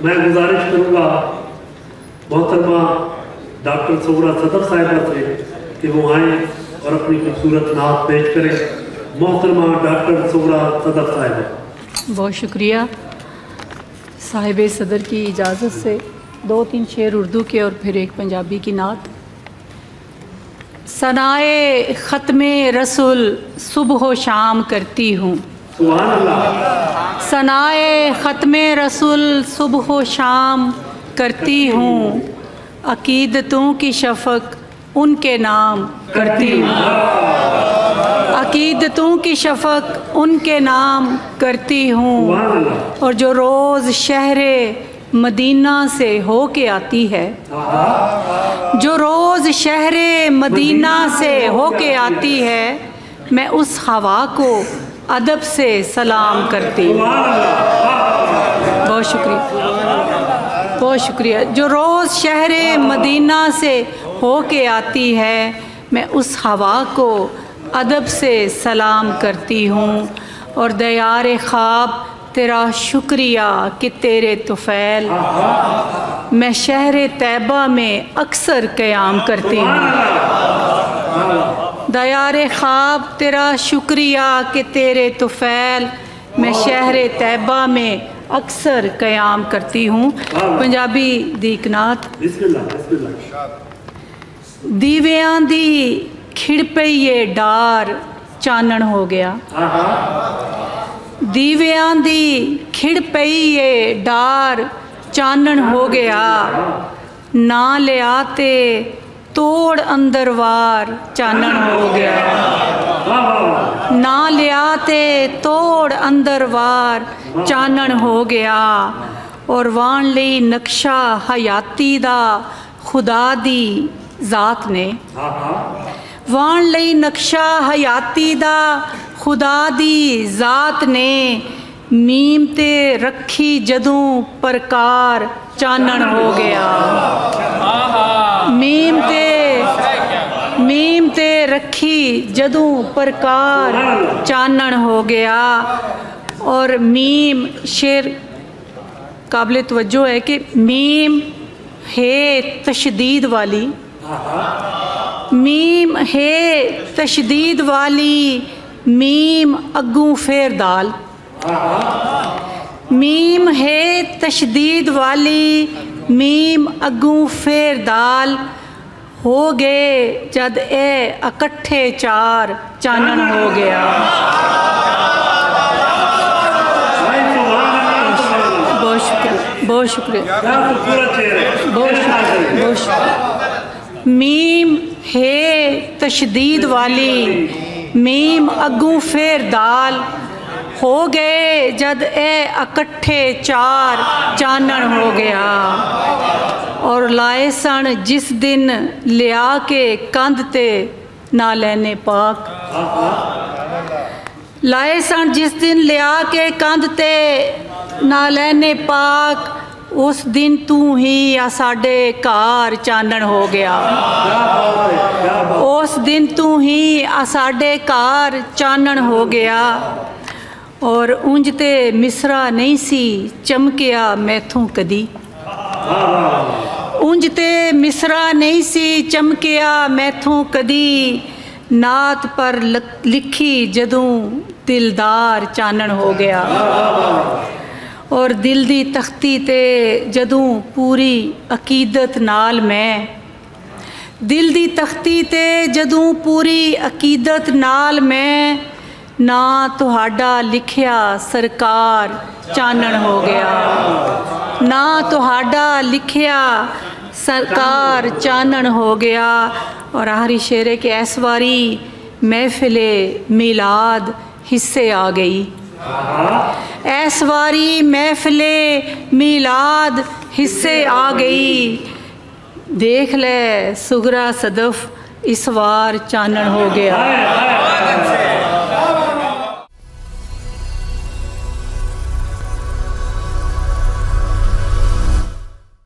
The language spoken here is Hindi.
मैं गुजारिश करूँगा मोहतरमा डॉक्टर सुगरा सदफ साहिबा से कि वो आएँ और अपनी खूबसूरत नात पेश करें। मोहतरमा डॉक्टर सुगरा सदफ साहिबा। बहुत शुक्रिया। साहिब सदर की इजाज़त से 2-3 शेर उर्दू के और फिर एक पंजाबी की नात। सनाए ख़त्मे रसूल सुबह शाम करती हूँ, सनाए ख़त्मे रसूल सुबह शाम करती हूँ, अकीदतों की शफ़क़ उनके नाम करती हूँ, अकीदतों की शफ़क़ उनके नाम करती हूँ। और जो रोज़ शहरे मदीना से हो के आती है, जो रोज़ शहरे मदीना से हो के आती है, मैं उस हवा को अदब से सलाम करती हूँ। बहुत शुक्रिया, बहुत शुक्रिया। जो रोज़ शहरे मदीना से हो के आती है, मैं उस हवा को अदब से सलाम करती हूँ। और दयार ख्वाब तेरा शुक्रिया कि तेरे तुफ़ैल मैं शहर तैबा में अक्सर क़याम करती हूँ। दयार ख्वाब तेरा शुक्रिया कि तेरे तुफ़ैल मैं शहर तैबा में अक्सर क़याम करती हूँ। पंजाबी दीकनात। दीवियां दी खिड़ पईए डार चानण हो गया, दीवियां दी खिड़ पईए डार चानण हो गया, ना लियाते तोड़ अंदर वार चानण हो गया, ना लियाते तोड़ अंदर वार चानण हो गया। और वाण लई नक्शा हयाती दा खुदा दी ज़ात ने, वाण लई नक्शा हयाती दा खुदा दी ज़ात ने, मीम ते रखी जदों परकार चानण हो गया, मीम ते रखी जदों परकार चानण हो गया। और मीम शेर काबिल तवज्जो है कि मीम है तशदीद वाली, मीम है तशदीद वाली, मीम अग्गू फेर दाल, मीम है तशदीद वाली, मीम अग्गू फेर दाल, हो गए जद ए इकट्ठे चार चानण हो गया। बहुत शुक्रिया, बहुत शुक्रिया, बहुत शुक्रिया, बहुत शुक्रिया। मीम है तशदीद वाली, मीम अग्गू फेर दाल, हो गए जद ए इकट्ठे चार चानण हो गया। और लाए सन जिस दिन लिया के कंध ते ना लेने पाक, लाए सन जिस दिन लिया के कंध ते ना लेने पाक, उस दिन तू ही आ साडे घर चानण हो गया, उस दिन तू ही आ साडे घर चानण हो गया। और उंज ते मिसरा नहीं सी चमकिया मैथों कदी, उंज ते मिसरा नहीं सी चमकिया मैथों कदी, नात पर लिखी जदों दिलदार चानण हो गया। और दिल दी तख्ती ते जदों पूरी अकीदत नाल मैं, दिल दी तख्ती ते जदों पूरी अकीदत नाल मैं, ना तुहाडा लिखिया सरकार चानण हो गया, ना तुहाडा लिखिया सरकार चानण हो गया। और आखिरी शेर है कि इस बारी महफिले मिलाद हिस्से आ गई, इस बारी महफिले मिलाद हिस्से आ गई, देख ले सुगरा सदफ इस बार चानण हो गया।